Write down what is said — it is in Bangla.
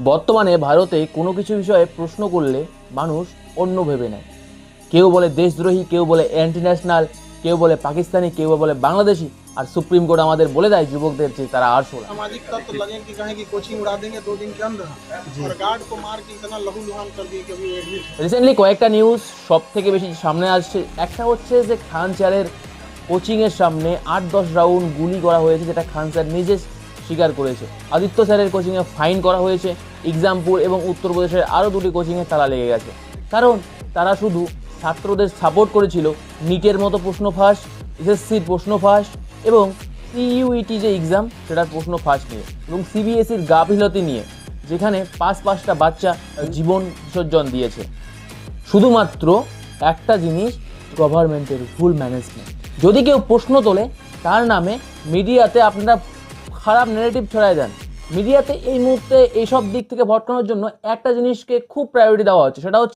বর্তমানে ভারতে কোনো কিছু বিষয়ে প্রশ্ন করলে মানুষ অন্য ভেবে নেয়। কেউ বলে দেশদ্রোহী, কেউ বলে অ্যান্টি ন্যাশনাল, কেউ বলে পাকিস্তানি, কেউ বলে বাংলাদেশি। আর সুপ্রিম কোর্ট আমাদের বলে দেয় যুবকদের যে তারা আরশোলা। सामाजिक तत्व लगे कि कहें कि कोचिंग उड़ा देंगे 2 दिन के अंदर और गार्ड को मार के इतना लहूलुहान कर दिए कि अभी एडमिट है। রিসেন্টলি কয়েকটা নিউজ সব থেকে বেশি সামনে আসছে। একটা হচ্ছে যে খান স্যারের কোচিংয়ের সামনে 8-10 রাউন্ড গুলি করা হয়েছে, যেটা খান স্যার নিজে স্বীকার করেছে। আদিত্য স্যারের কোচিংয়ে ফাইন করা হয়েছে। এক্সামপুর এবং উত্তরপ্রদেশের আরও 2টি কোচিংয়ে তালা লেগে গেছে, কারণ তারা শুধু ছাত্রদের সাপোর্ট করেছিল নিটের মতো প্রশ্ন ফাঁস, এসএসসির প্রশ্ন ফাঁস এবং সিইউইটি যে এক্সাম সেটার প্রশ্ন ফাঁস নিয়ে, এবং সিবিএসইর গাফিলতি নিয়ে, যেখানে 5-5টা বাচ্চা জীবন বিসর্জন দিয়েছে। শুধুমাত্র একটা জিনিস, গভর্নমেন্টের ভুল ম্যানেজমেন্ট। যদি কেউ প্রশ্ন তোলে তার নামে মিডিয়াতে আপনারা খারাপ নেগেটিভ ছড়ায় দেন। মিডিয়াতে এই মুহূর্তে এইসব দিক থেকে ভটকানোর জন্য একটা জিনিসকে খুব প্রায়োরিটি দেওয়া হচ্ছে, সেটা হচ্ছে